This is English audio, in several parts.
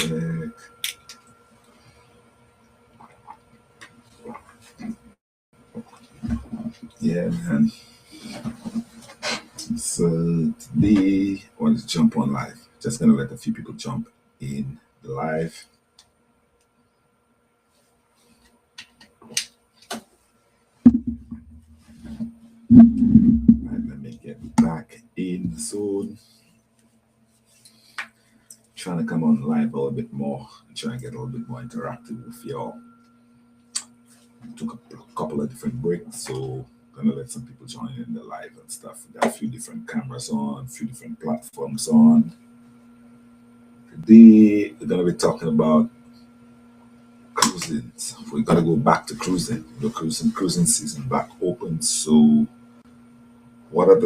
heck? Yeah, man. So today, I wanted to jump on live. Just gonna let a few people jump in the live. Right, let me get back in the zone. Trying to come on live a little bit more, try and get a little bit more interactive with y'all. Took a couple of different breaks, so gonna let some people join in the live and stuff. We got a few different cameras on, a few different platforms on. Today we're gonna be talking about cruising. So we gotta go back to cruising. Cruising season back open. So what are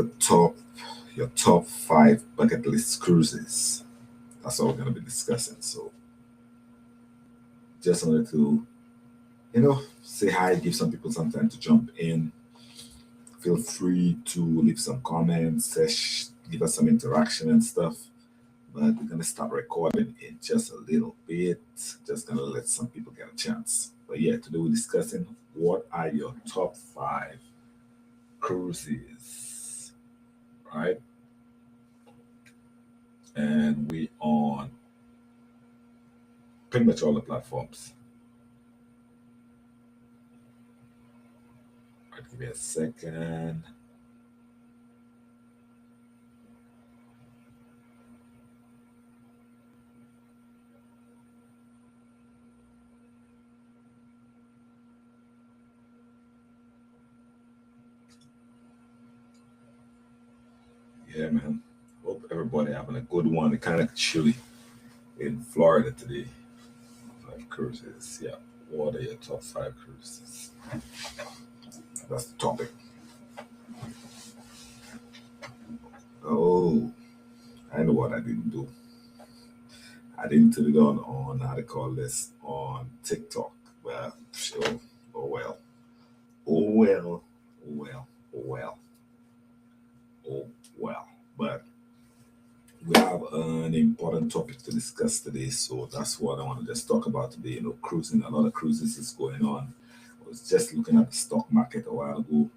your top five bucket list cruises? That's what we're gonna be discussing. So just wanted to, say hi, give some people some time to jump in. Feel free to leave some comments, give us some interaction and stuff. But we're gonna start recording in just a little bit. Just gonna let some people get a chance. But yeah, today we're discussing what are your top five cruises, right? And we on pretty much all the platforms. All right, give me a second. Yeah, man. Hope everybody having a good one. It's kind of chilly in Florida today. Five cruises. Yeah. What are your top five cruises? That's the topic. Oh, I know what I didn't do. I didn't put it on how to call this on TikTok. Well, sure. Oh well. Oh well. Oh well. Oh well. Oh well. But we have an important topic to discuss today, so that's what I want to just talk about today. Cruising. A lot of cruises is going on. I was just looking at the stock market a while ago.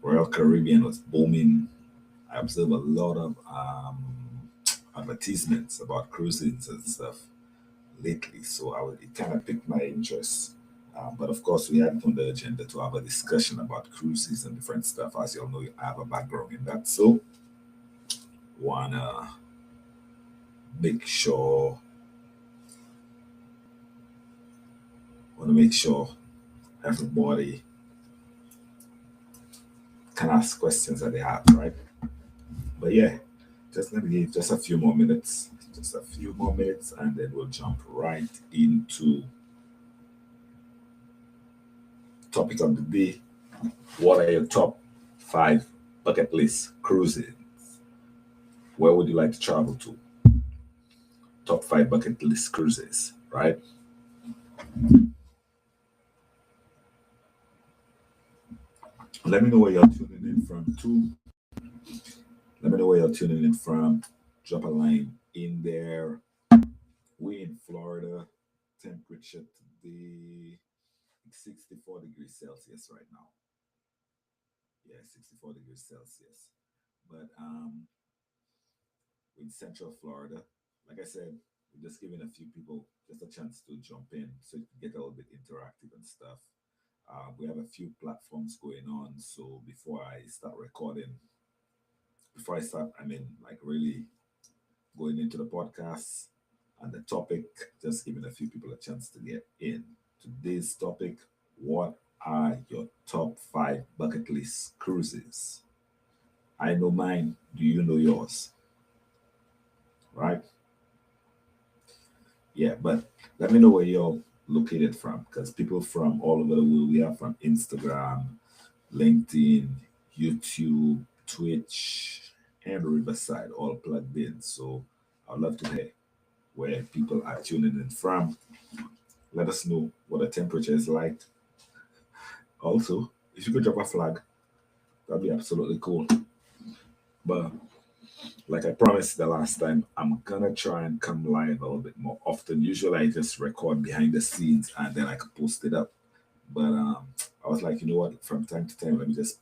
Royal Caribbean was booming. I observed a lot of advertisements about cruises and stuff lately, so it kind of piqued my interest. But of course, we had it on the agenda to have a discussion about cruises and different stuff. As you all know, I have a background in that, so wanna make sure make sure everybody can ask questions that they have, right? But yeah, just let me give just a few more minutes, and then we'll jump right into topic of the day. What are your top five bucket list cruises? Where would you like to travel to? Top five bucket list cruises, right? Let me know where you're tuning in from too. Let me know where you're tuning in from. Drop a line in there. We in Florida. Temperature today 64 degrees Celsius right now. Yeah, 64 degrees Celsius. But in Central Florida, like I said, we're just giving a few people just a chance to jump in so you can get a little bit interactive and stuff. We have a few platforms going on. So I mean, like really going into the podcast and the topic, just giving a few people a chance to get in. Today's topic: what are your top five bucket list cruises? I know mine. Do you know yours? Right? Yeah, but let me know where you're located from because people from all over the world, we have from Instagram, LinkedIn, YouTube, Twitch, and Riverside all plugged in. So I'd love to hear where people are tuning in from. Let us know what the temperature is like. Also, if you could drop a flag, that'd be absolutely cool. But Like I promised the last time, I'm gonna try and come live a little bit more often. Usually I just record behind the scenes and then I can post it up. But I was like, you know what, from time to time, let me just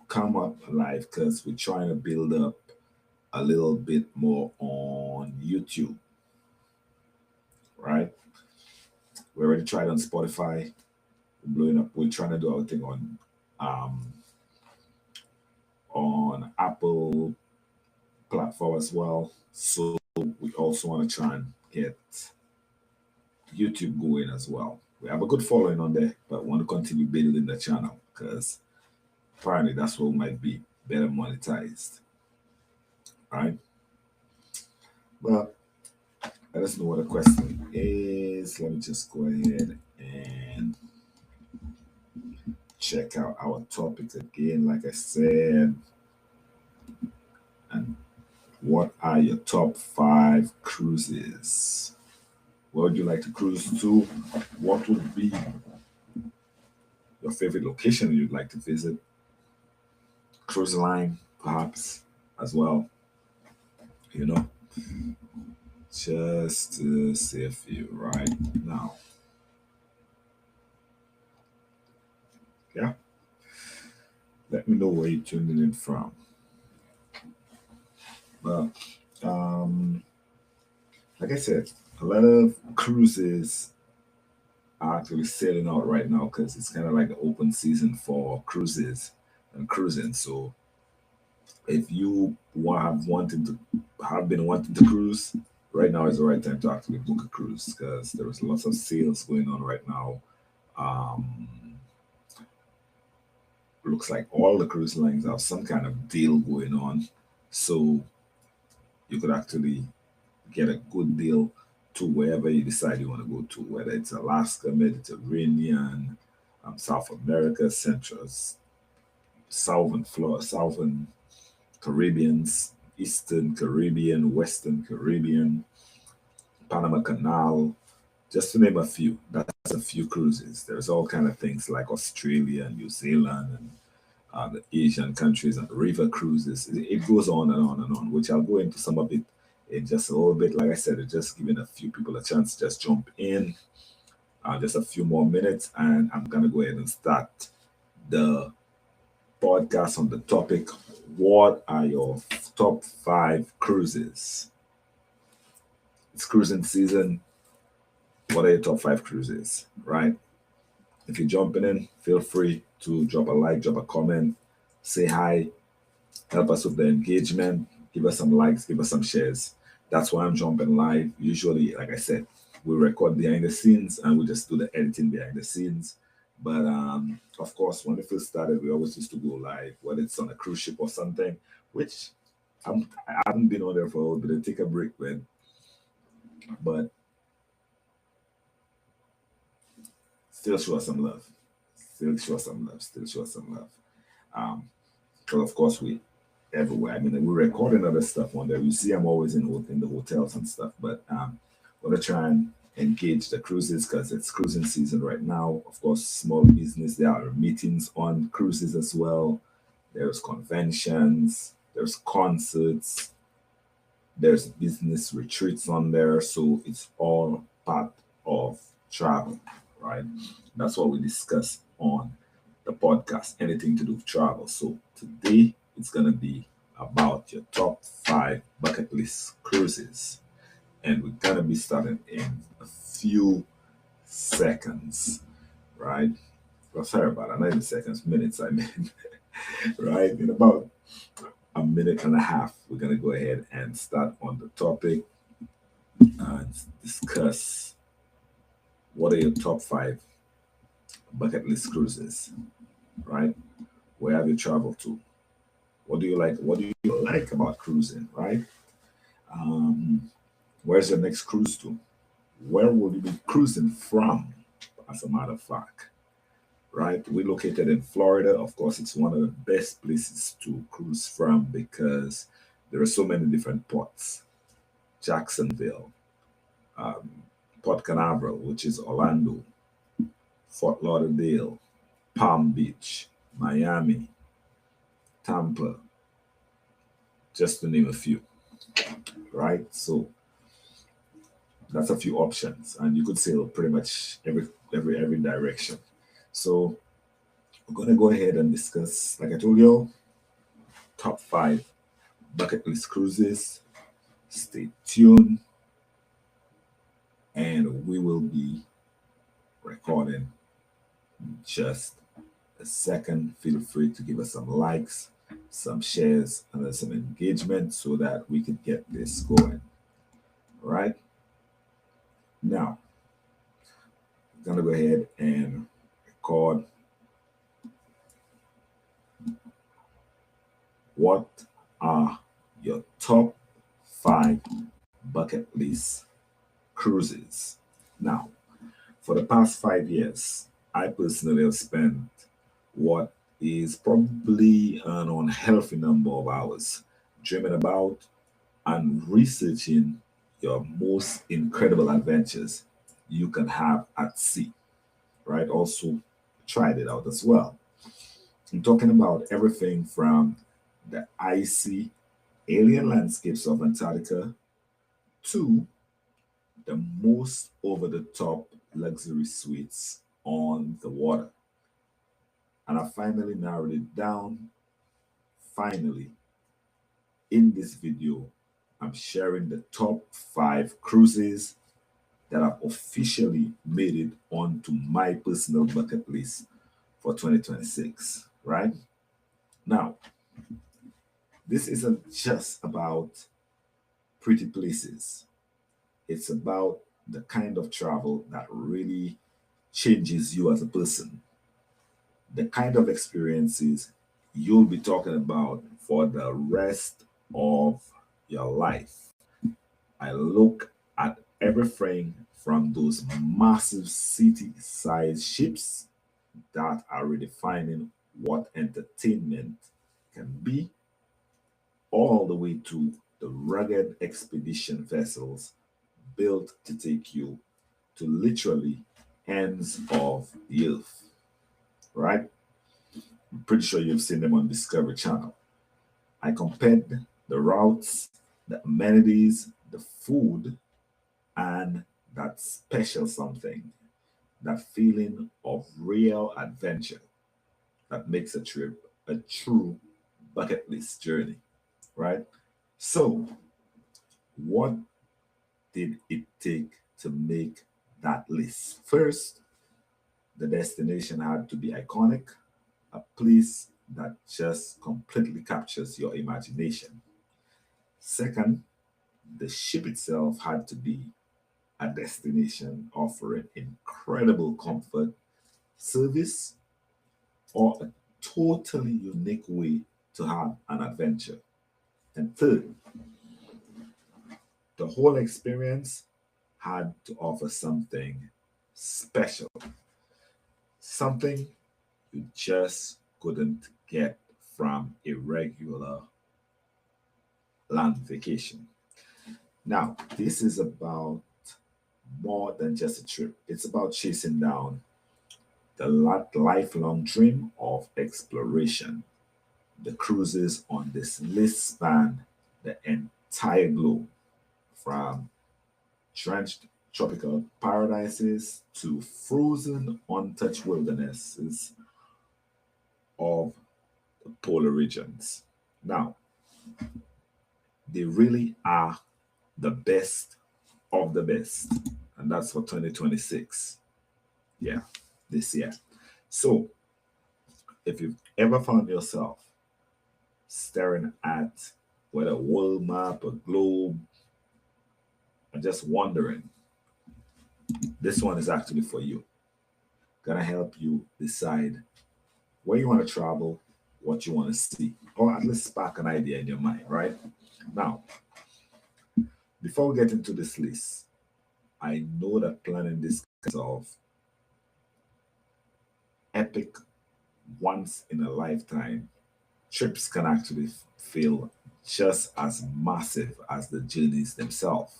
come up live because we're trying to build up a little bit more on YouTube, right? We already tried on Spotify, blowing up. We're trying to do our thing um on Apple platform as well. So we also want to try and get YouTube going as well. We have a good following on there, but want to continue building the channel because apparently that's what might be better monetized, right? But let us know what the question is. Let me just go ahead and check out our topics again. Like I said, and what are your top 5 cruises? Where would you like to cruise to? What would be your favorite location you'd like to visit? Cruise line, perhaps, as well. You know, just to see a few right now. Yeah, let me know where you're tuning in from. But um, like I said, a lot of cruises are actually sailing out right now because it's kind of like the open season for cruises and cruising. So if you have been wanting to cruise, right now is the right time to actually book a cruise because there's lots of sales going on right now. Um, looks like all the cruise lines have some kind of deal going on, so you could actually get a good deal to wherever you decide you want to go to, whether it's Alaska, Mediterranean, South America, Central, Southern Florida, Southern Caribbeans, Eastern Caribbean, Western Caribbean, Panama Canal, just to name a few. That's a few cruises. There's all kind of things like Australia, New Zealand, and the Asian countries and river cruises. It goes on and on and on, which I'll go into some of it in just a little bit. Like I said, it's just giving a few people a chance to just jump in. Just a few more minutes, and I'm gonna go ahead and start the podcast on the topic. What are your top 5 cruises? It's cruising season. What are your top 5 cruises? Right? If you're jumping in, feel free to drop a like, drop a comment, say hi, help us with the engagement, give us some likes, give us some shares. That's why I'm jumping live. Usually, like I said, we record behind the scenes and we just do the editing behind the scenes. But of course, when we first started, we always used to go live, whether it's on a cruise ship or something, which I haven't been on there for a little bit. Take a break, man. But still show us some love. Still show us some love. Still show us some love. Because of course we everywhere. I mean, we're recording other stuff on there. You see, I'm always in the hotels and stuff, but want to try and engage the cruises because it's cruising season right now. Of course, small business. There are meetings on cruises as well. There's conventions. There's concerts. There's business retreats on there. So it's all part of travel, right? That's what we discuss on the podcast, anything to do with travel. So today it's going to be about your top 5 bucket list cruises. And we're going to be starting in a few seconds, right? Well, sorry about that, not even seconds, minutes, I mean, right? In about a minute and a half, we're going to go ahead and start on the topic and discuss what are your top 5 bucket list cruises, right? Where have you traveled to? What do you like? What do you like about cruising, right? Um, where's your next cruise to? Where will you be cruising from? As a matter of fact, right? We're located in Florida. Of course, it's one of the best places to cruise from because there are so many different ports. Jacksonville, um, Port Canaveral, which is Orlando, Fort Lauderdale, Palm Beach, Miami, Tampa, just to name a few, right? So that's a few options, and you could sail pretty much every direction. So we're gonna go ahead and discuss, like I told you, top 5 bucket list cruises. Stay tuned, and we will be recording in just a second. Feel free to give us some likes, some shares, and some engagement so that we can get this going. All right. Now, I'm gonna go ahead and record what are your top 5 bucket list cruises. Now, for the past 5 years, I personally have spent what is probably an unhealthy number of hours dreaming about and researching your most incredible adventures you can have at sea, right? Also, tried it out as well. I'm talking about everything from the icy alien landscapes of Antarctica to the most over the top luxury suites on the water. And I finally narrowed it down. Finally, in this video, I'm sharing the top 5 cruises that have officially made it onto my personal bucket list for 2026, right? Now, this isn't just about pretty places. It's about the kind of travel that really changes you as a person, the kind of experiences you'll be talking about for the rest of your life. I look at everything from those massive city sized ships that are redefining what entertainment can be, all the way to the rugged expedition vessels built to take you to literally ends of the earth, right? I'm pretty sure you've seen them on Discovery Channel. I compared the routes, the amenities, the food, and that special something, that feeling of real adventure that makes a trip a true bucket list journey, right? So, what did it take to make that list? First, the destination had to be iconic, a place that just completely captures your imagination. Second, the ship itself had to be a destination offering incredible comfort, service, or a totally unique way to have an adventure. And third, the whole experience had to offer something special, something you just couldn't get from a regular land vacation. Now, this is about more than just a trip. It's about chasing down the lifelong dream of exploration. The cruises on this list span the entire globe, from drenched tropical paradises to frozen, untouched wildernesses of the polar regions. Now, they really are the best of the best, and that's for 2026. Yeah, this year. So, if you've ever found yourself staring at whether a world map, a globe, and just wondering, this one is actually for you. Gonna help you decide where you want to travel, what you want to see, or at least spark an idea in your mind, right? Now, before we get into this list, I know that planning this kind of epic, once in a lifetime trips can actually feel just as massive as the journeys themselves,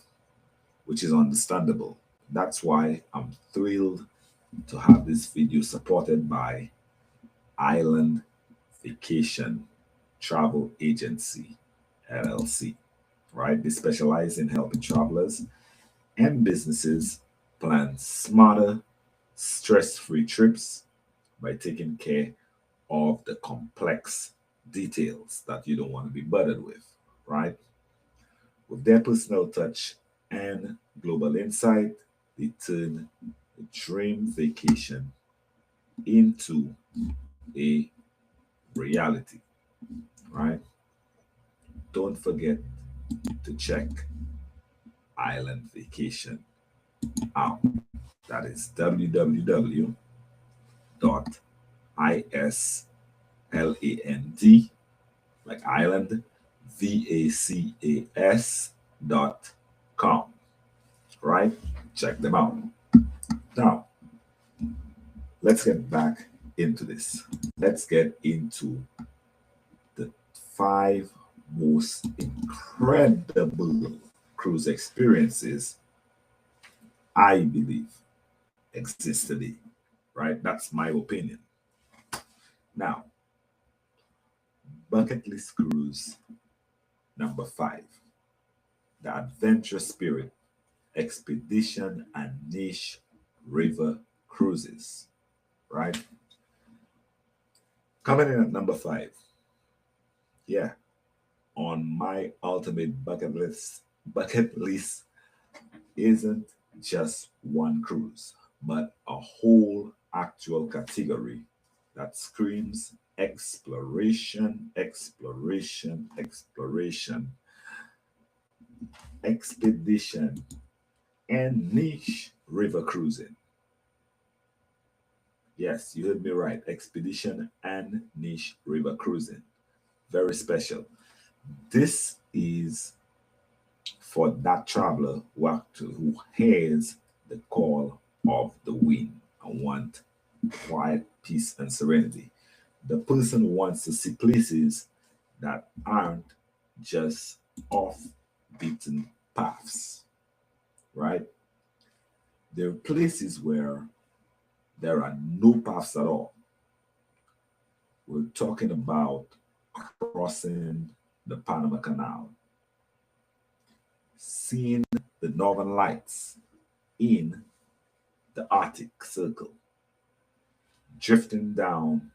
which is understandable. That's why I'm thrilled to have this video supported by Island Vacation Travel Agency, LLC, right? They specialize in helping travelers and businesses plan smarter, stress free trips by taking care of the complex details that you don't want to be burdened with, right? With their personal touch and global insight, they turn a dream vacation into a reality, right? Don't forget to check Island Vacation out. That is www.island, like island, vacas.com, right? Check them out. Now, let's get back into this. Let's get into the five most incredible cruise experiences I believe exist today, right? That's my opinion. Now, bucket list cruise number five, the Adventure Spirit Expedition and Niche River Cruises, right? Coming in at number five, yeah, on my ultimate bucket list isn't just one cruise, but a whole actual category that screams exploration, exploration, exploration, expedition, and niche river cruising. Yes, you heard me right. Expedition and niche river cruising. Very special. This is for that traveler who hears the call of the wind and want quiet, peace, and serenity. The person who wants to see places that aren't just off beaten paths, right? There are places where there are no paths at all. We're talking about crossing the Panama Canal, seeing the northern lights in the Arctic Circle, drifting down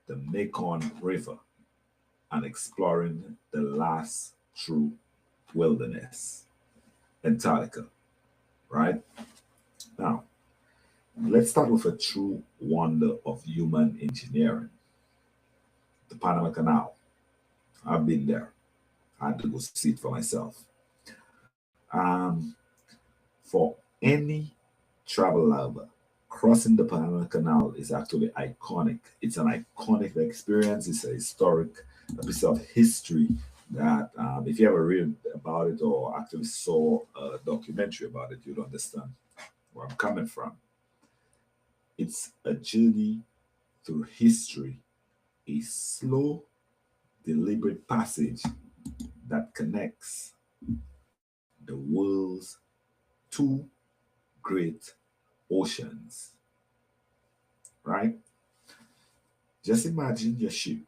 the Mekong River, and exploring the last true wilderness, Antarctica, right? Now, let's start with a true wonder of human engineering, the Panama Canal. I've been there. I had to go see it for myself. Um, for any travel lover, crossing the Panama Canal is actually iconic. It's an iconic experience. It's a historic a piece of history that, if you ever read about it or actually saw a documentary about it, you'd understand where I'm coming from. It's a journey through history, a slow, deliberate passage that connects the world's two great oceans, right? Just imagine your ship,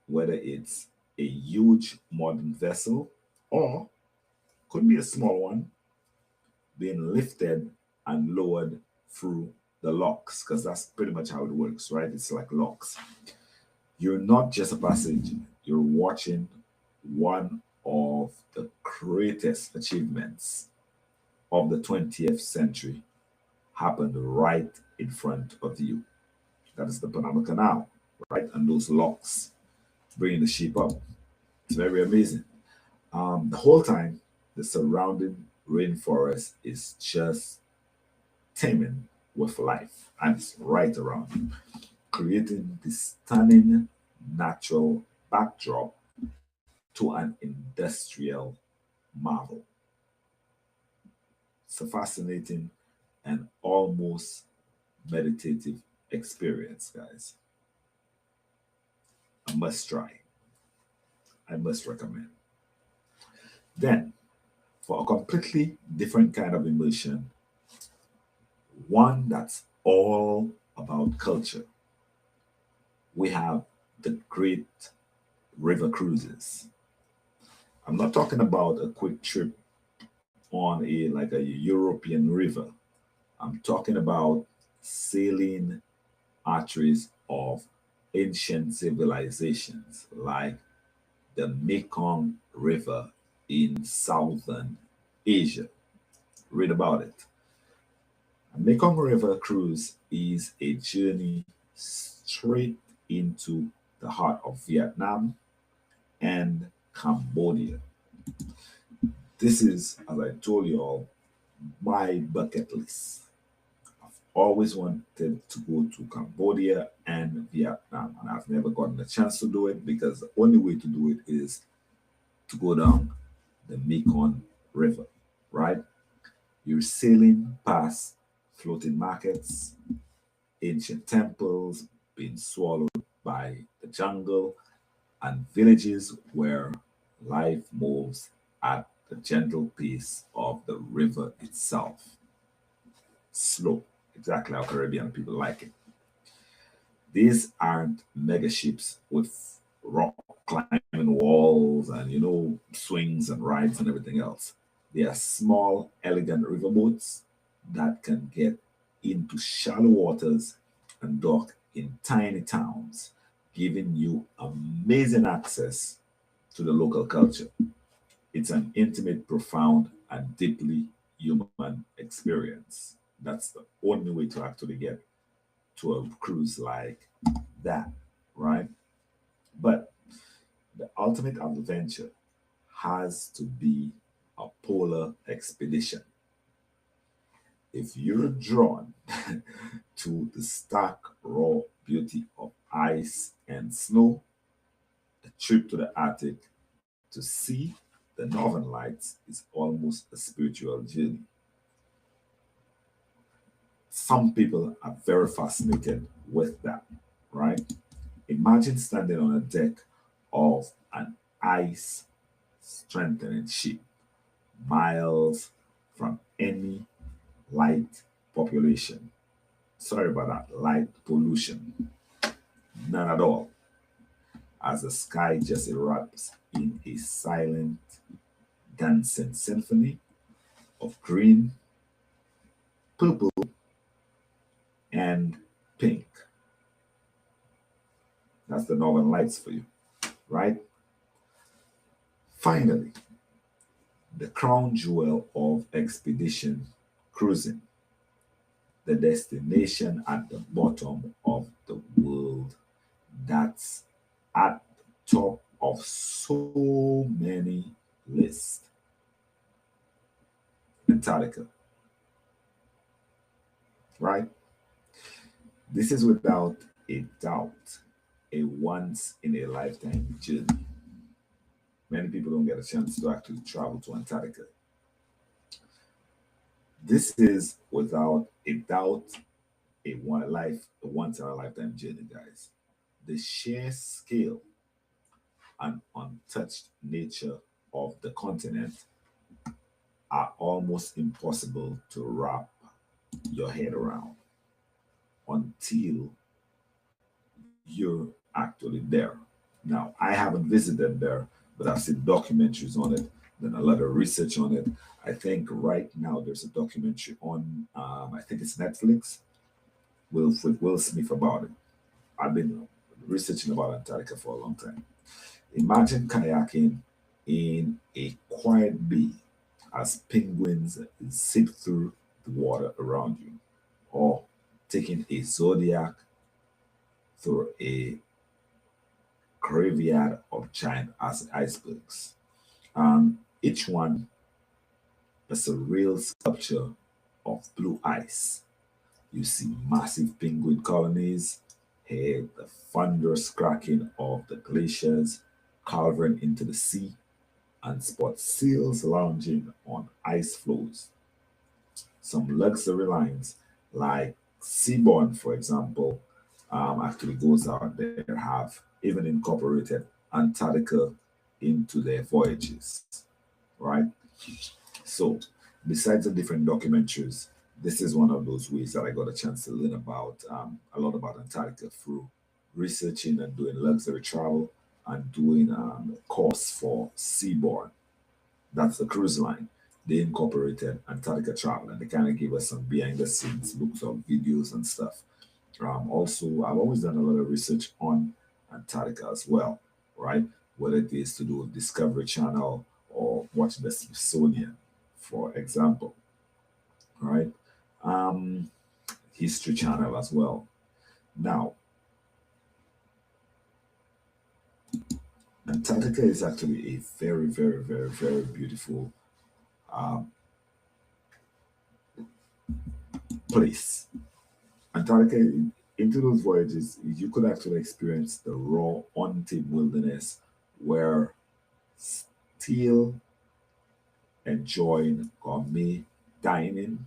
whether it's a huge modern vessel or could be a small one, being lifted and lowered through the locks, because that's pretty much how it works, right? It's like locks. You're not just a passenger, you're watching one of the greatest achievements of the 20th century happen right in front of you. That is the Panama Canal, right? And those locks bringing the ship up. It's very amazing. The whole time, the surrounding rainforest is just teeming with life, and it's right around you, creating this stunning natural backdrop to an industrial marvel. It's a fascinating and almost meditative experience, guys. A must try. I must recommend. Then, for a completely different kind of immersion, one that's all about culture, we have the great river cruises. I'm not talking about a quick trip on a European river. I'm talking about sailing arteries of ancient civilizations like the Mekong River in southern Asia. Read about it. A Mekong River cruise is a journey straight into the heart of Vietnam and Cambodia. This is, as I told you all, my bucket list. I've always wanted to go to Cambodia and Vietnam, and I've never gotten a chance to do it because the only way to do it is to go down the Mekong River, right? You're sailing past floating markets, ancient temples being swallowed by the jungle, and villages where life moves at the gentle pace of the river itself. Slow, exactly how Caribbean people like it. These aren't mega ships with rock climbing walls and swings and rides and everything else. They are small, elegant riverboats that can get into shallow waters and dock in tiny towns, giving you amazing access to the local culture. It's an intimate, profound, and deeply human experience. That's the only way to actually get to a cruise like that, right? But the ultimate adventure has to be a polar expedition. If you're drawn to the stark, raw beauty of ice and snow, a trip to the Arctic to see the northern lights is almost a spiritual journey. Some people are very fascinated with that, right? Imagine standing on a deck of an ice strengthening ship miles from any light population. Sorry about that, light pollution. None at all. As the sky just erupts in a silent, dancing symphony of green, purple, and pink. That's the northern lights for you, right? Finally, the crown jewel of expedition cruising, the destination at the bottom of the world that's at the top of so many lists. Antarctica, right? This is without a doubt a once in a lifetime journey. Many people don't get a chance to actually travel to Antarctica. This is without a doubt a once in a lifetime journey, guys. The sheer scale and untouched nature of the continent are almost impossible to wrap your head around until you're actually there. Now, I haven't visited there, but I've seen documentaries on it, done a lot of research on it. I think right now there's a documentary on, I think it's Netflix, with Will Smith about it. I've been researching about Antarctica for a long time. Imagine kayaking in a quiet bay as penguins sip through the water around you, or taking a zodiac through a graveyard of giant icebergs. Each one is a real sculpture of blue ice. You see massive penguin colonies, hear the thunderous cracking of the glaciers carving into the sea, and spot seals lounging on ice floes. Some luxury lines, like Seaborn, for example, actually goes out there, have even incorporated Antarctica into their voyages, right? So, besides the different documentaries, this is one of those ways that I got a chance to learn about a lot about Antarctica through researching and doing luxury travel and doing a course for Seaborn. That's the cruise line. They incorporated Antarctica travel and they kind of gave us some behind the scenes looks of videos and stuff. Also, I've always done a lot of research on Antarctica as well, right? Whether it is to do with Discovery Channel or watching the Smithsonian, for example, right? Um, History Channel as well. Now, Antarctica is actually a very, very, very, very beautiful um, place. Antarctica, into those voyages, you could actually experience the raw, untamed wilderness where still enjoying gourmet dining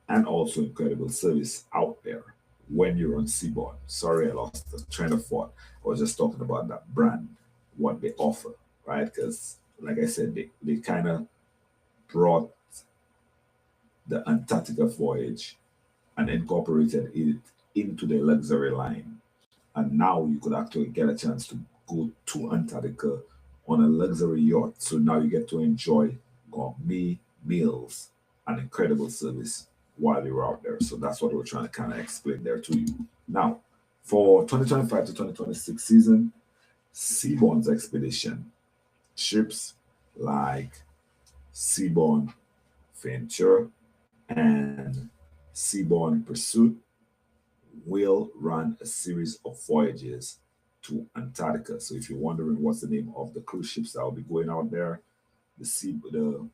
and also incredible service out there when you're on Seaboard. Sorry, I lost the train of thought. I was just talking about that brand, what they offer, right? Because, like I said, they kind of brought the Antarctica voyage and incorporated it into their luxury line. And now you could actually get a chance to go to Antarctica on a luxury yacht. So now you get to enjoy gourmet meals and incredible service while you're out there. So that's what we're trying to kind of explain there to you. Now, for 2025 to 2026 season, Seabourn's expedition ships like Seabourn Venture and Seabourn Pursuit will run a series of voyages to Antarctica. So if you're wondering what's the name of the cruise ships that will be going out there, the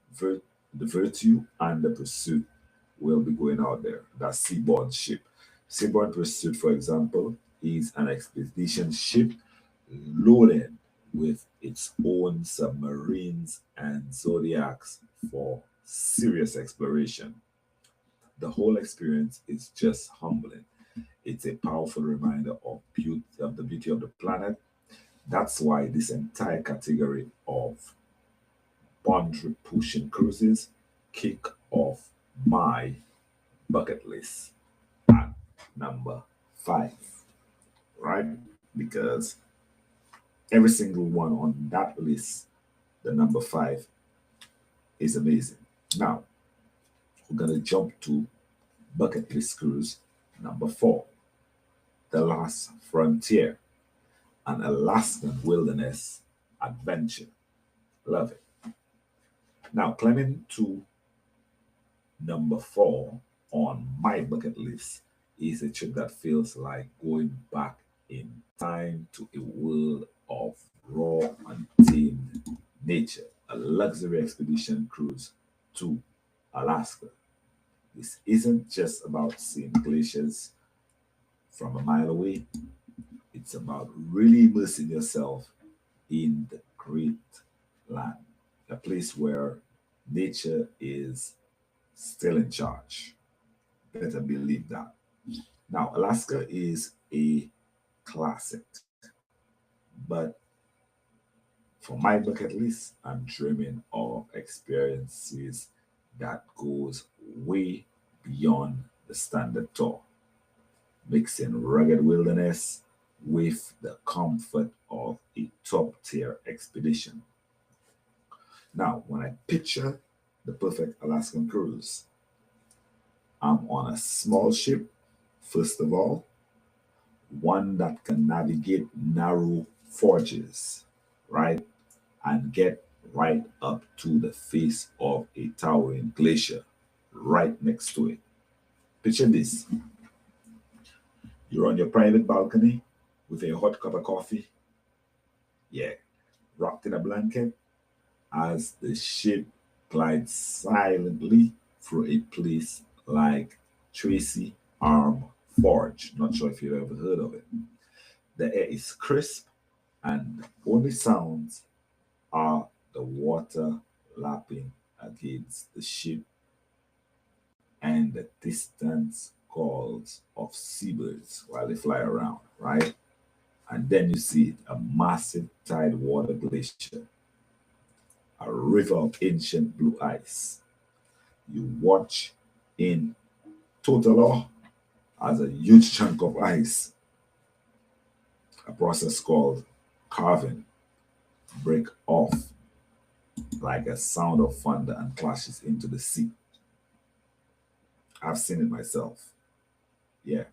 Virtue and the Pursuit will be going out there. That's Seabourn ship. Seabourn Pursuit, for example, is an expedition ship loaded with its own submarines and zodiacs for serious exploration. The whole experience is just humbling. It's a powerful reminder of the beauty of the planet. That's why this entire category of boundary pushing cruises kick off my bucket list at number 5, right? Because every single one on that list, the number 5, is amazing. Now, we're going to jump to bucket list cruise number 4, The Last Frontier, an Alaskan wilderness adventure. Love it. Now, climbing to number 4 on my bucket list is a trip that feels like going back in time to a world of raw, untamed nature, a luxury expedition cruise to Alaska. This isn't just about seeing glaciers from a mile away, it's about really immersing yourself in the great land, a place where nature is still in charge. Better believe that. Now, Alaska is a classic, but for my bucket list, I'm dreaming of experiences that goes way beyond the standard tour, mixing rugged wilderness with the comfort of a top tier expedition. Now, when I picture the perfect Alaskan cruise, I'm on a small ship, first of all, one that can navigate narrow forges, right? And get right up to the face of a towering glacier right next to it. Picture this: you're on your private balcony with a hot cup of coffee, yeah, wrapped in a blanket, as the ship glides silently through a place like Tracy Arm Forge. Not sure if you've ever heard of it. The air is crisp, and the only sounds are the water lapping against the ship and the distant calls of seabirds while they fly around, right? And then you see a massive tidewater glacier, a river of ancient blue ice. You watch in total awe as a huge chunk of ice, a process called carving, break off like a sound of thunder and clashes into the sea. I've seen it myself. Yeah.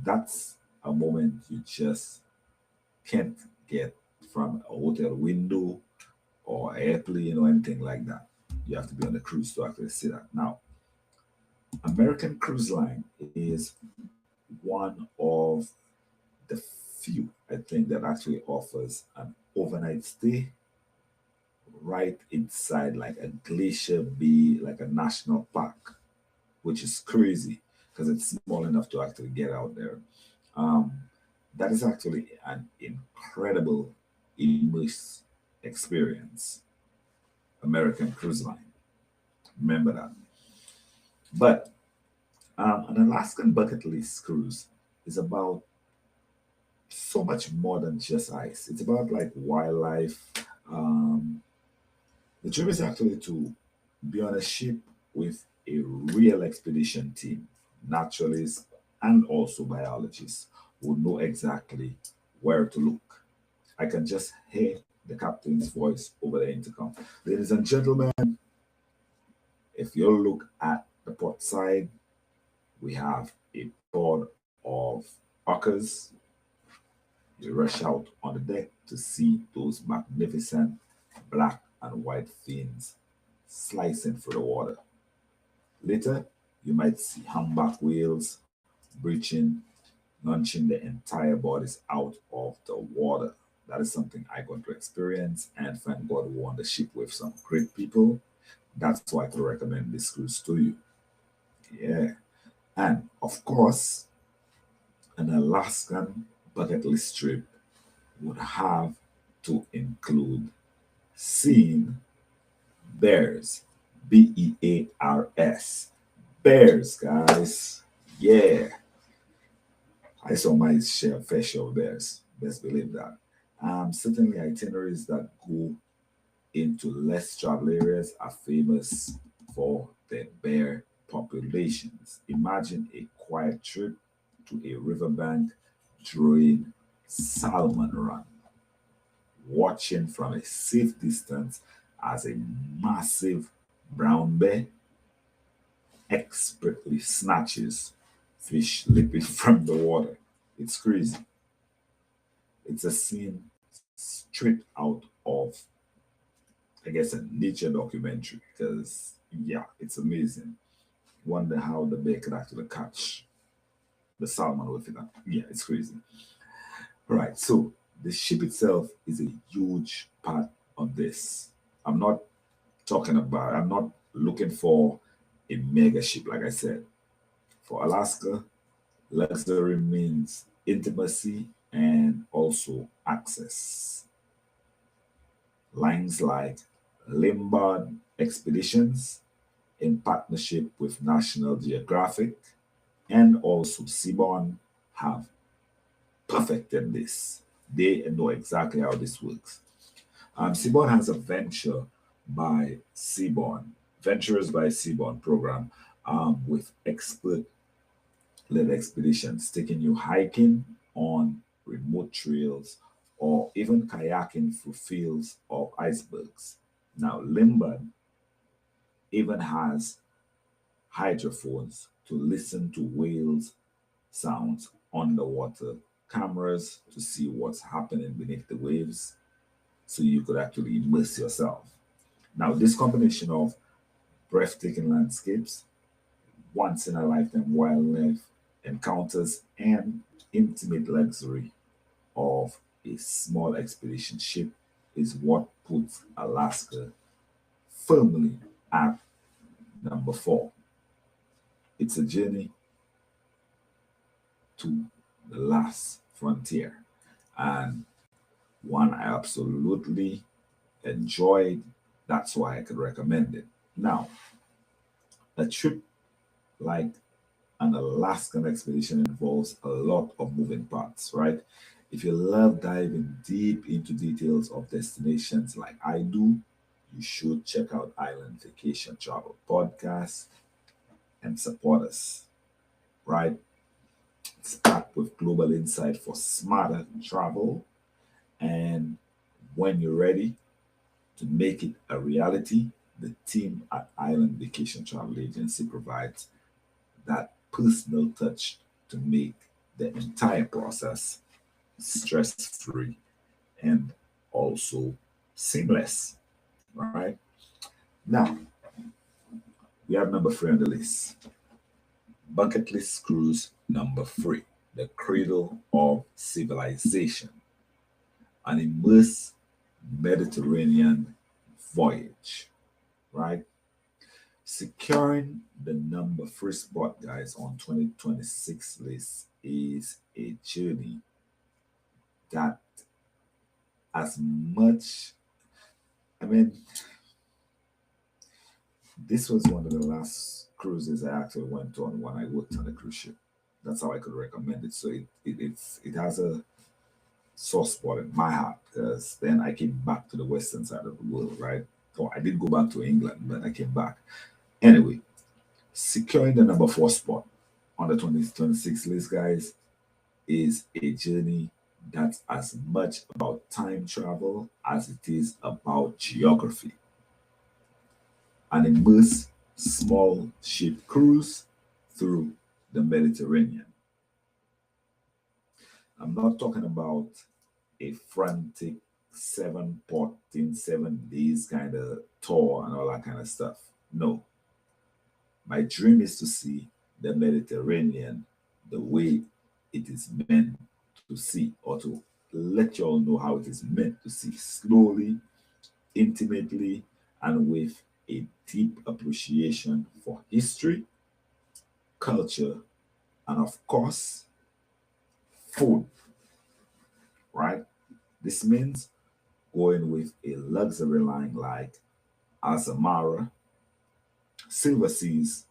That's a moment you just can't get from a hotel window or airplane or anything like that. You have to be on a cruise to actually see that. Now, American Cruise Line is one of the few, I think, that actually offers an overnight stay right inside like a glacier bay, like a national park, which is crazy because it's small enough to actually get out there. Um, that is actually an incredible immersive experience. American Cruise Line. Remember that. But an Alaskan bucket list cruise is about so much more than just ice. It's about like wildlife. Um, the trip is actually to be on a ship with a real expedition team, naturalists, and also biologists who know exactly where to look. I can just hear the captain's voice over the intercom. Ladies and gentlemen, if you look at the port side, we have a pod of orcas. You rush out on the deck to see those magnificent black and white fins slicing through the water. Later, you might see humpback whales breaching, launching their entire bodies out of the water. That is something I got to experience, and thank God we on the ship with some great people. That's why I could recommend this cruise to you. Yeah. And of course, an Alaskan bucket list trip would have to include seeing bears. Bears. Bears, guys. Yeah. I saw my fair share of bears. Best believe that. Certainly, itineraries that go into less travel areas are famous for their bear populations. Imagine a quiet trip to a riverbank during salmon run, watching from a safe distance as a massive brown bear expertly snatches fish leaping from the water. It's crazy. It's a scene straight out of, I guess, a nature documentary because, yeah, it's amazing. Wonder how the bear could actually catch the salmon with it. Yeah, it's crazy. Right, so the ship itself is a huge part of this. I'm not I'm not looking for a mega ship, like I said. For Alaska, luxury means intimacy and also access. Lines like Limbard Expeditions, in partnership with National Geographic and also Seaborn, have perfected this. They know exactly how this works. Seaborn has a by Seaborn, Ventures by Seaborn program with expert led expeditions, taking you hiking on remote trails or even kayaking through fields of icebergs. Now, Limbad even has hydrophones to listen to whales' sounds underwater, cameras to see what's happening beneath the waves, so you could actually immerse yourself. Now, this combination of breathtaking landscapes, once in a lifetime wildlife encounters, and intimate luxury of a small expedition ship is what puts Alaska firmly at number 4. It's a journey to the last frontier, and one I absolutely enjoyed. That's why I could recommend it. Now, a trip like an Alaskan expedition involves a lot of moving parts, right? If you love diving deep into details of destinations like I do, you should check out Island Vacation Travel Podcast and support us, right? It's packed with global insight for smarter travel. And when you're ready To make it a reality, the team at Island Vacation Travel Agency provides that personal touch to make the entire process stress free and also seamless. Right now, we have number three on the list, bucket list cruise number three, the cradle of civilization, an immersive Mediterranean voyage. Right, securing the number three spot, guys, on 2026 list is a journey that, as much, I mean, this was one of the last cruises I actually went on when I worked on a cruise ship. That's how I could recommend it. So it has a soft spot in my heart because then I came back to the western side of the world, right? So I did go back to England, but I came back. Anyway, securing the number four spot on the 2026 list, guys, is a journey that's as much about time travel as it is about geography. An immersive small ship cruise through the Mediterranean. I'm not talking about a frantic 7 days kind of tour and all that kind of stuff. No, my dream is to see the Mediterranean the way it is meant to see, or to let you all know how it is meant to see, slowly, intimately, and with a deep appreciation for history, culture, and of course, food, right? This means going with a luxury line like Azamara, Silver Seas,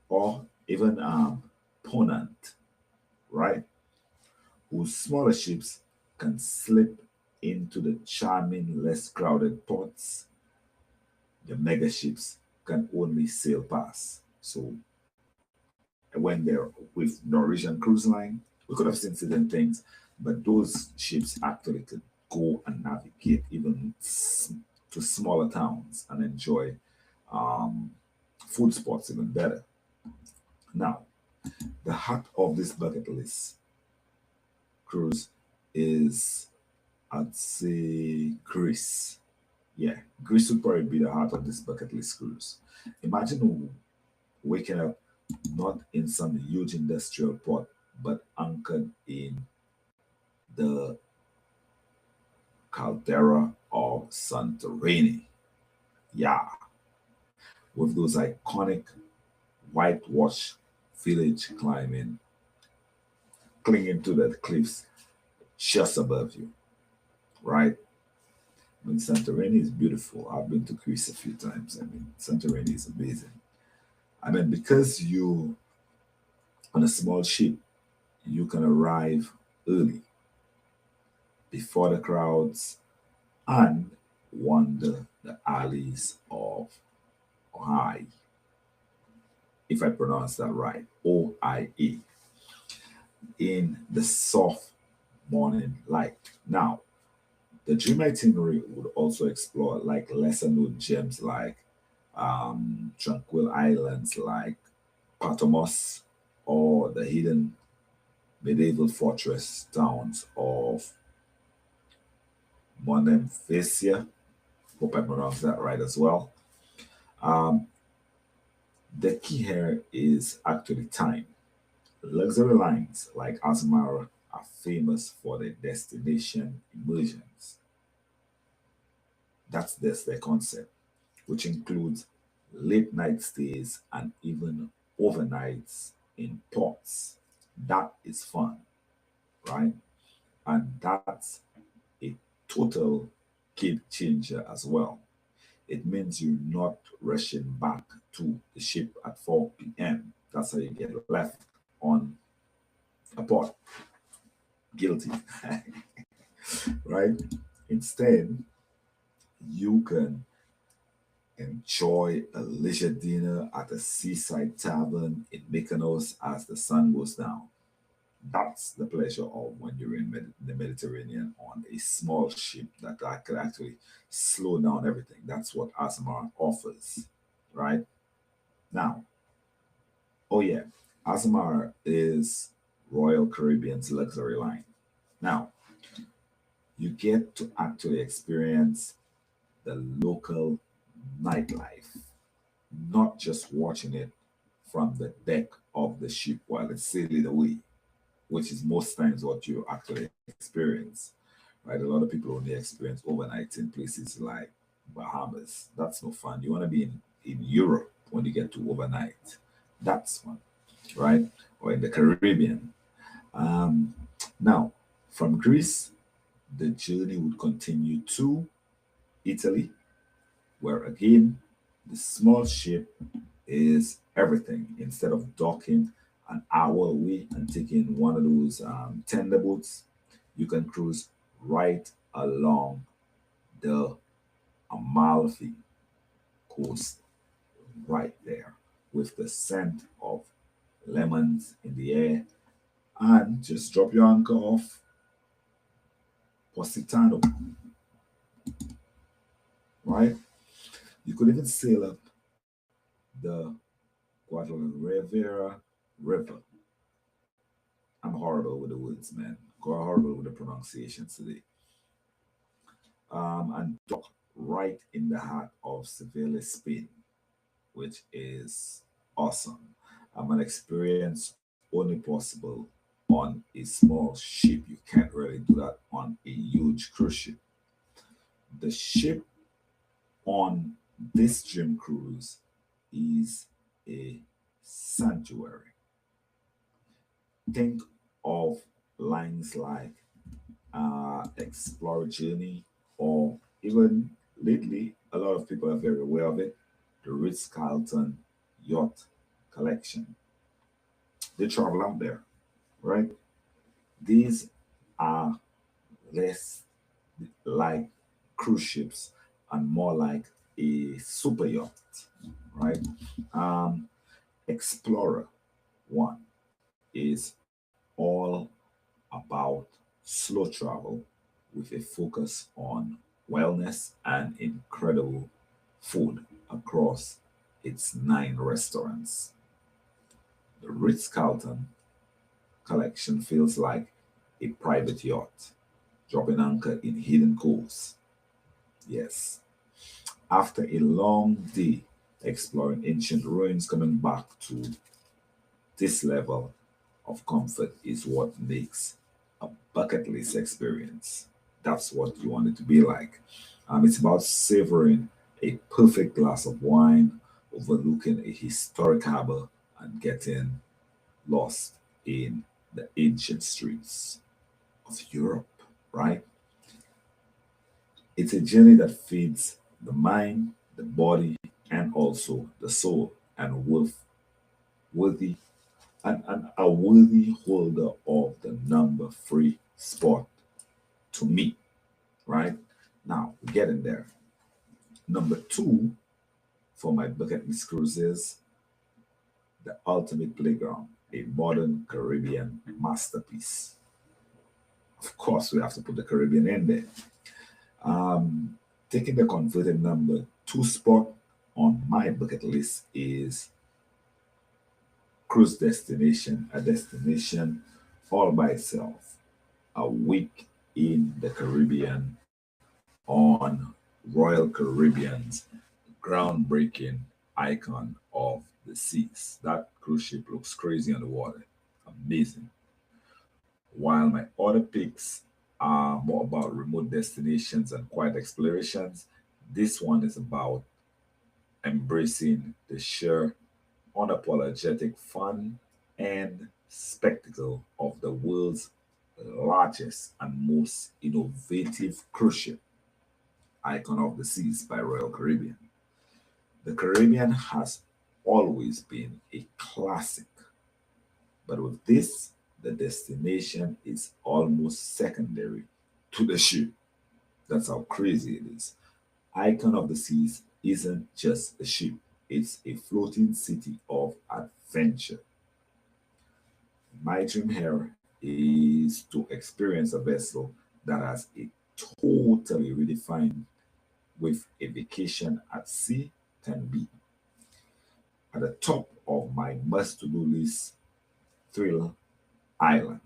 or even Ponant, right? Whose smaller ships can slip into the charming, less crowded ports the mega ships can only sail past. So when they're with Norwegian Cruise Line, we could have seen certain things, but those ships actually could go and navigate even to smaller towns and enjoy um, food spots even better. Now, the heart of this bucket list cruise is, I'd say, Greece. Yeah, Greece would probably be the heart of this bucket list cruise. Imagine waking up not in some huge industrial port, but anchored in the caldera of Santorini. Yeah, with those iconic whitewashed village climbing, clinging to the cliffs just above you, right? I mean, Santorini is beautiful. I've been to Greece a few times. I mean, Santorini is amazing. I mean, because you on a small ship, you can arrive early before the crowds and wander the alleys of Ohio, if I pronounce that right, OIE, in the soft morning light. Now, the dream itinerary would also explore like lesser known gems like tranquil islands like Patmos, or the hidden medieval fortress towns of Monemvasia. Hope I pronounced that right as well. Um, the key here is actually time. Luxury lines like Asmara are famous for their destination immersions. That's their concept, which includes late night stays and even overnights in ports. That is fun, right? And that's a total game changer as well. It means you're not rushing back to the ship at 4 p.m. That's how you get left on a port. Guilty, right? Instead, you can enjoy a leisure dinner at a seaside tavern in Mykonos as the sun goes down. That's the pleasure of when you're in the Mediterranean on a small ship that could actually slow down everything. That's what Azamar offers, right? Now, oh yeah, Azamar is Royal Caribbean's luxury line. Now, you get to actually experience the local nightlife, not just watching it from the deck of the ship while it's sailing away, which is most times what you actually experience. Right? A lot of people only experience overnight in places like Bahamas. That's no fun. You want to be in Europe when you get to overnight. That's fun, right? Or in the Caribbean. Um, Now, from Greece, the journey would continue to Italy, where again, the small ship is everything. Instead of docking an hour away and taking one of those tender boats, you can cruise right along the Amalfi coast, right there, with the scent of lemons in the air, and just drop your anchor off Positano, right? You could even sail up the Guadalquivir River. I'm horrible with the words, man. Horrible with the pronunciations today. And dock right in the heart of Seville, Spain, which is awesome. An experience only possible on a small ship. You can't really do that on a huge cruise ship. The ship on this dream cruise is a sanctuary. Think of lines like Explore Journey, or even lately, a lot of people are very aware of it, the Ritz Carlton Yacht Collection. They travel out there, right? These are less like cruise ships and more like a super yacht, right? Um, Explorer One is all about slow travel with a focus on wellness and incredible food across its 9 restaurants. The Ritz Carlton collection feels like a private yacht, dropping anchor in hidden coves. Yes, after a long day exploring ancient ruins, coming back to this level of comfort is what makes a bucket list experience. That's what you want it to be like. It's about savoring a perfect glass of wine, overlooking a historic harbor, and getting lost in the ancient streets of Europe, right? It's a journey that feeds the mind, the body, and also the soul, and worthy and a worthy holder of the number three spot to me, right? Now, we're getting there. Number two for my bucket list cruise is The Ultimate Playground, a modern Caribbean masterpiece. Of course, we have to put the Caribbean in there. Um, Taking the converted number two spot on my bucket list is cruise destination, a destination all by itself, a week in the Caribbean on Royal Caribbean's groundbreaking icon of the seas. That cruise ship looks crazy on the water. Amazing. While my other picks are more about remote destinations and quiet explorations, this one is about embracing the sheer unapologetic fun and spectacle of the world's largest and most innovative cruise ship, Icon of the Seas by Royal Caribbean. The Caribbean has always been a classic, but with this, the destination is almost secondary to the ship. That's how crazy it is. Icon of the Seas isn't just a ship, it's a floating city of adventure. My dream here is to experience a vessel that has a totally redefined with a vacation at sea can be. At the top of my must-to-do list, Thrill Island,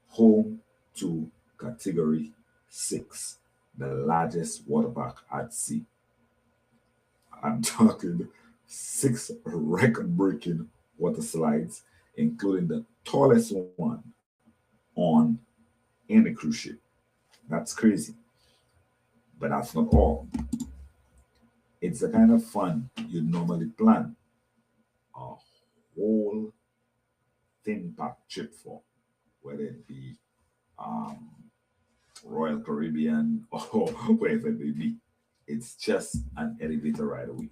home to Category 6, the largest water park at sea. I'm talking 6 record-breaking water slides, including the tallest one on any cruise ship. That's crazy. But that's not all. It's the kind of fun you normally plan a whole theme park trip for, whether it be um, Royal Caribbean or wherever it may be. It's just an elevator ride away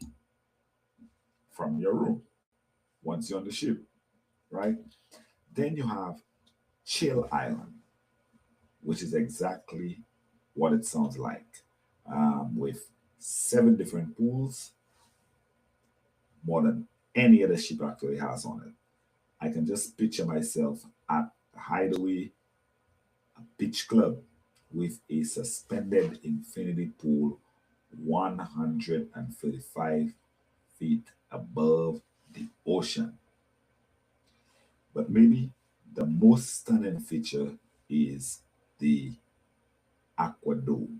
from your room once you're on the ship, right? Then you have Chill Island, which is exactly what it sounds like, with 7 different pools, more than any other ship actually has on it. I can just picture myself at a hideaway, a beach club with a suspended infinity pool 135 feet above the ocean. But maybe the most stunning feature is the Aquadome.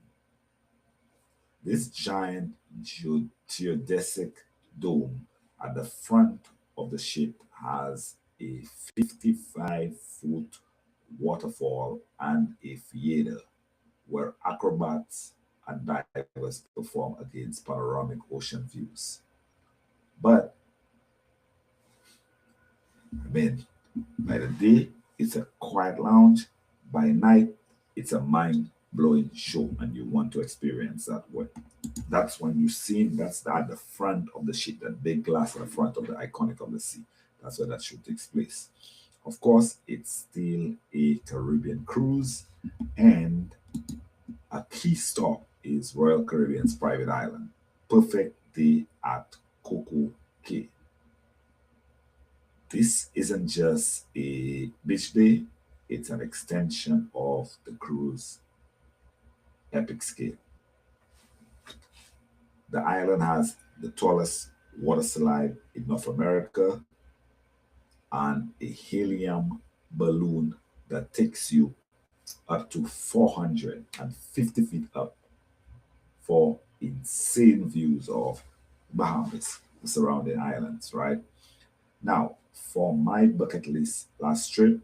This giant geodesic dome at the front of the ship has a 55-foot waterfall and a theater where acrobats and divers perform against panoramic ocean views. But I mean, by the day, it's a quiet lounge. By night, it's a mind blowing show, and you want to experience that way. That's when you see that's at the front of the ship, that big glass at the front of the iconic of the sea. That's where that show takes place. Of course, it's still a Caribbean cruise, and a key stop is Royal Caribbean's private island. Perfect day at Coco Cay. This isn't just a beach day, it's an extension of the cruise epic scale. The island has the tallest water slide in North America and a helium balloon that takes you up to 450 feet up for insane views of Bahamas, the surrounding islands, right? Now, for my bucket list last trip,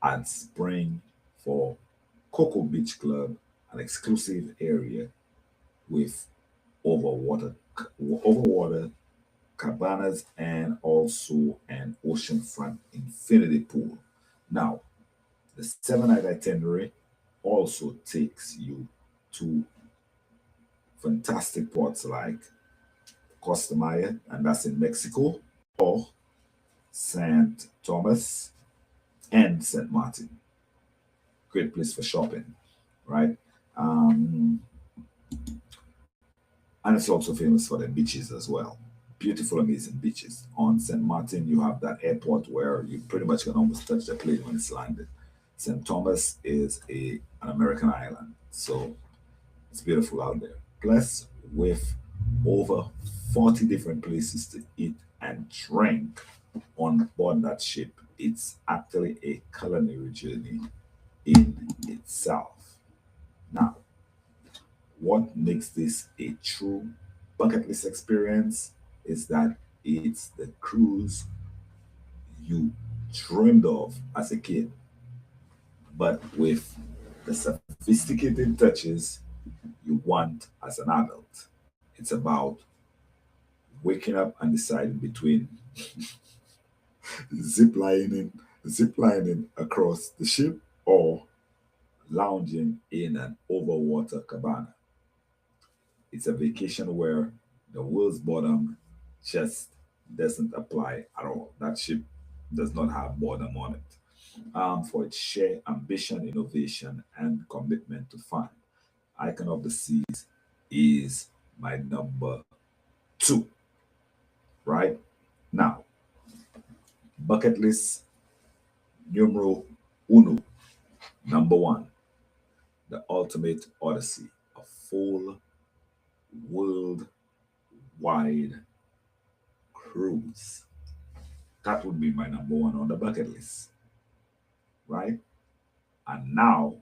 I'd spring for Coco Beach Club, an exclusive area with overwater overwater cabanas and also an oceanfront infinity pool. Now, the 7 night itinerary also takes you to fantastic ports like Costa Maya, and that's in Mexico, or St. Thomas and St. Martin. Great place for shopping, right? Um, and it's also famous for the beaches as well. Beautiful, amazing beaches. On St. Martin, you have that airport where you pretty much can almost touch the plane when it's landed. St. Thomas is an American island, so it's beautiful out there. Plus, with over 40 different places to eat and drink on board that ship, it's actually a culinary journey in itself. Now, what makes this a true bucket list experience is that it's the cruise you dreamed of as a kid, but with the sophisticated touches you want as an adult. It's about waking up and deciding between ziplining, ziplining across the ship or lounging in an overwater cabana. It's a vacation where the world's bottom just doesn't apply at all. That ship does not have bottom on it. For its sheer ambition, innovation, and commitment to fun, Icon of the Seas is my number two, right? Now, bucket list Numero uno, number one, the Ultimate Odyssey, a full worldwide cruise. That would be my number one on the bucket list, right? And now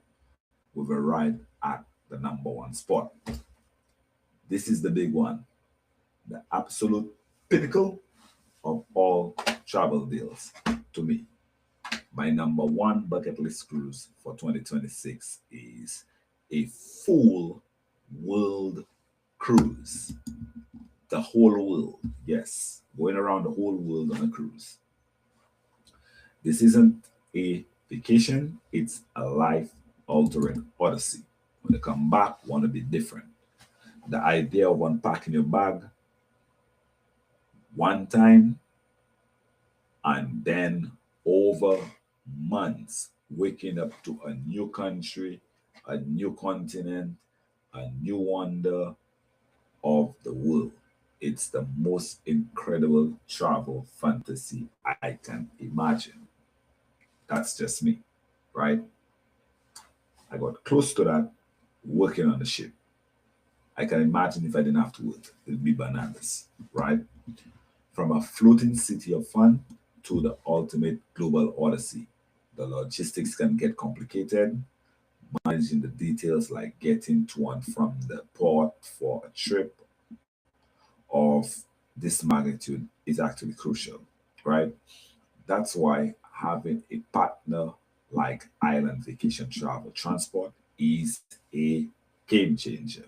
we've arrived at the number one spot. This is the big one, the absolute pinnacle of all travel deals to me. My number one bucket list cruise for 2026 is a full world cruise. The whole world, yes, going around the whole world on a cruise. This isn't a vacation, it's a life altering odyssey. When you come back, want to be different. The idea of unpacking your bag one time and then over months waking up to a new country, a new continent, a new wonder of the world. It's the most incredible travel fantasy I can imagine. That's just me, right? I got close to that working on the ship. I can imagine if I didn't have to work, it'd be bananas, right? From a floating city of fun to the ultimate global odyssey. The logistics can get complicated. Managing the details like getting to and from the port for a trip of this magnitude is actually crucial, right? That's why having a partner like Island Vacation Travel Transport is a game changer.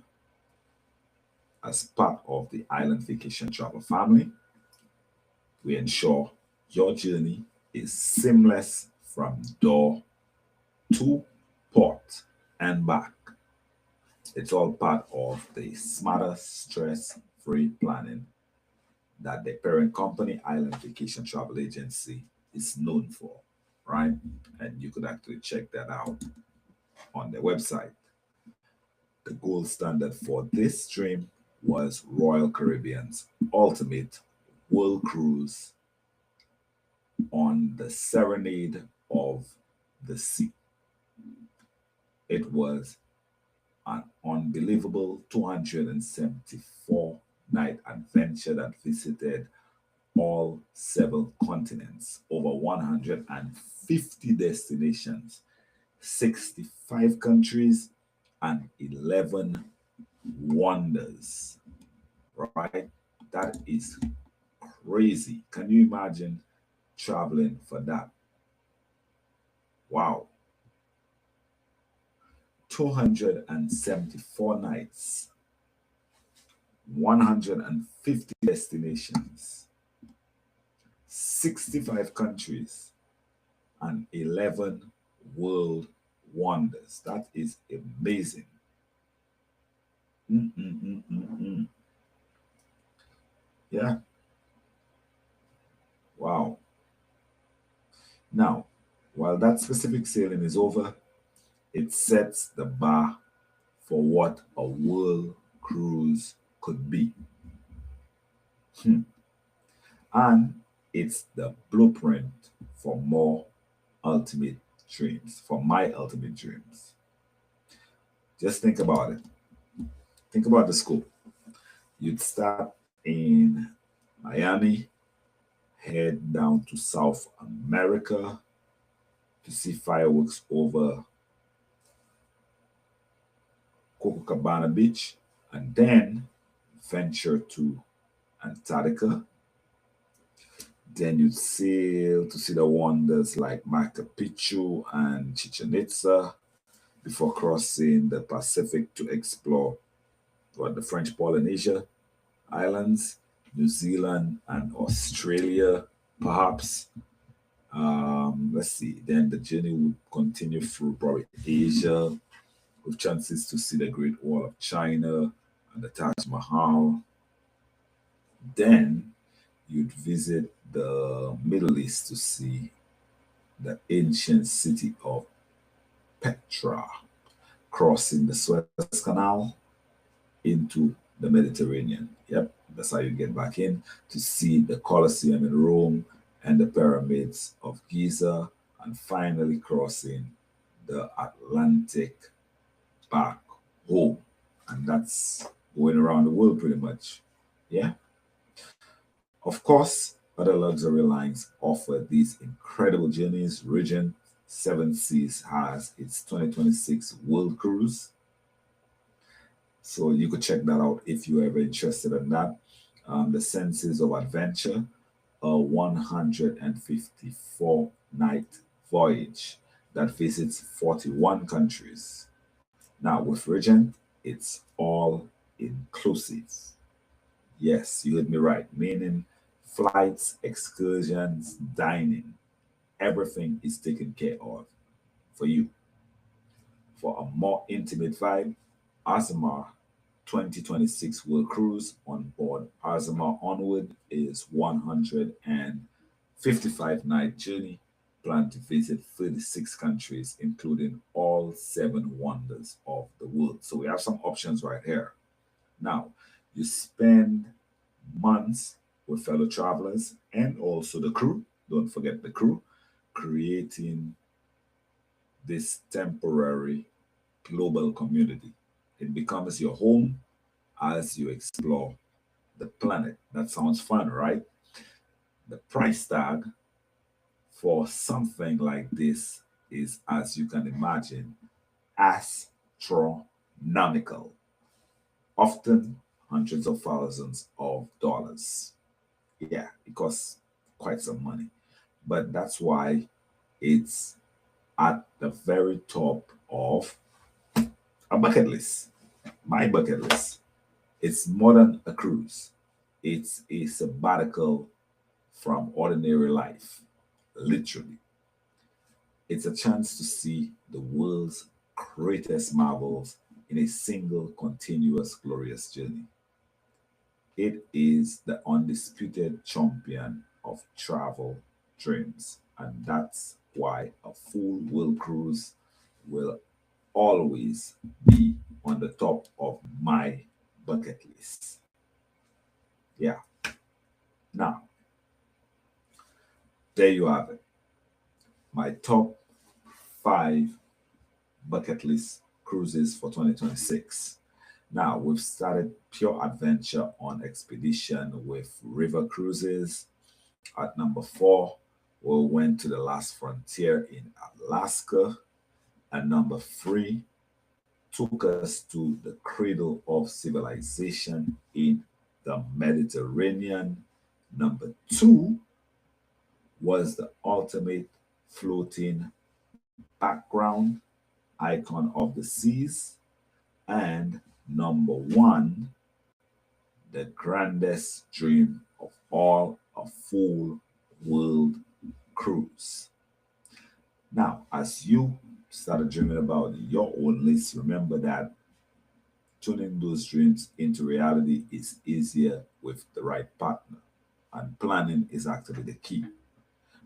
As part of the Island Vacation Travel family, we ensure your journey is seamless from door to port and back. It's all part of the smarter, stress free planning that the parent company, Island Vacation Travel Agency, is known for, right? And you could actually check that out on their website. The gold standard for this stream was Royal Caribbean's ultimate world cruise on the Serenade of the Sea. It was an unbelievable 274 night adventure that visited all seven continents, over 150 destinations, 65 countries, and 11 wonders, right? That is crazy. Can you imagine traveling for that? Wow. 274 nights, 150 destinations, 65 countries, and 11 world wonders. That is amazing. Mm-mm-mm-mm-mm. Yeah, wow. Now, while that specific sailing is over, it sets the bar for what a world cruise could be. Hmm. And it's the blueprint for more ultimate dreams, for my ultimate dreams. Just think about it. Think about the scope. You'd start in Miami, head down to South America to see fireworks over Copacabana Beach, and then venture to Antarctica. Then you'd sail to see the wonders like Machu Picchu and Chichen Itza before crossing the Pacific to explore what the French Polynesia Islands, New Zealand, and Australia, perhaps. Let's see. Then the journey would continue through probably Asia, with chances to see the Great Wall of China and the Taj Mahal. Then you'd visit the Middle East to see the ancient city of Petra, crossing the Suez Canal into the Mediterranean. Yep, that's how you get back in to see the Colosseum in Rome and the pyramids of Giza and finally crossing the Atlantic back home. And that's going around the world pretty much. Yeah. Of course, other luxury lines offer these incredible journeys. Regent Seven Seas has its 2026 World Cruise. So you could check that out if you're ever interested in that. The Senses of Adventure, a 154 night voyage that visits 41 countries. Now, with Regent, it's all inclusive. Yes, you heard me right, meaning flights, excursions, dining, everything is taken care of for you. For a more intimate vibe, Azamar 2026 World Cruise on board Azamar Onward is 155-night journey planned to visit 36 countries, including all seven wonders of the world. So we have some options right here. Now, you spend months with fellow travelers and also the crew. Don't forget the crew, creating this temporary global community. It becomes your home as you explore the planet. That sounds fun, right? The price tag for something like this is, as you can imagine, astronomical, often hundreds of thousands of dollars. Yeah, it costs quite some money. But that's why it's at the very top of a bucket list, my bucket list. It's more than a cruise, it's a sabbatical from ordinary life, literally. It's a chance to see the world's greatest marvels in a single, continuous, glorious journey. It is the undisputed champion of travel dreams, and that's why a full world cruise will always be on the top of my bucket list. Yeah. Now, there you have it. My top five bucket list cruises for 2026. Now, we've started pure adventure on expedition with river cruises. At number four, we went to the last frontier in Alaska. At number three, took us to the cradle of civilization in the Mediterranean. Number two was the ultimate floating background icon of the seas. And number one, the grandest dream of all, a full world cruise. Now, as you started dreaming about your own list, remember that turning those dreams into reality is easier with the right partner. And planning is actually the key.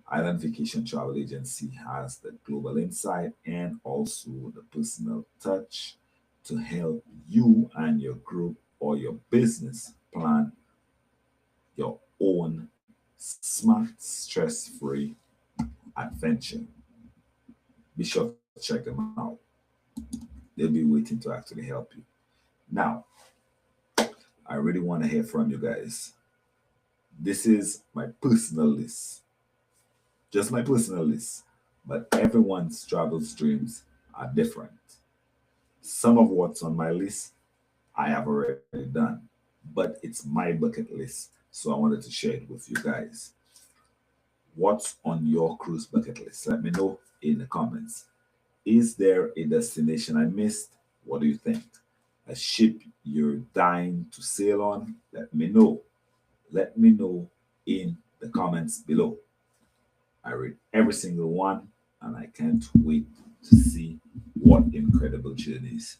Island Vacation Travel Agency has the global insight and also the personal touch to help you and your group or your business plan your own smart, stress free adventure. Be sure to check them out. They'll be waiting to actually help you. Now, I really want to hear from you guys. This is my personal list, just my personal list, but everyone's travel dreams are different. Some of what's on my list I have already done, but it's my bucket list, so I wanted to share it with you guys. What's on your cruise bucket list? Let me know in the comments. Is there a destination I missed? What do you think? A ship you're dying to sail on? Let me know. Let me know in the comments below. I read every single one and I can't wait to see what incredible journeys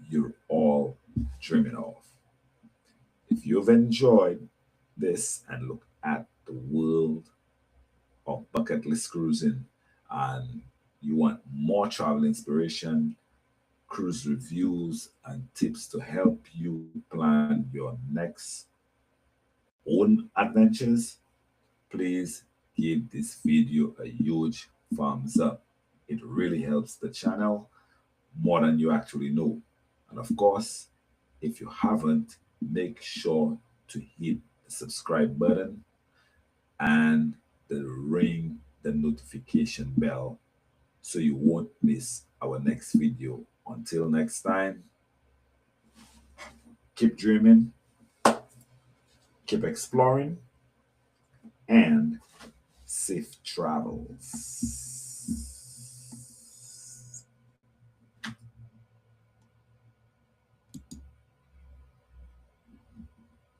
you're all dreaming of. If you've enjoyed this and look at the world of bucket list cruising and you want more travel inspiration, cruise reviews, and tips to help you plan your next own adventures, please give this video a huge thumbs up. It really helps the channel more than you actually know. And of course, if you haven't, make sure to hit the subscribe button and ring the notification bell so you won't miss our next video. Until next time, keep dreaming, keep exploring, and safe travels.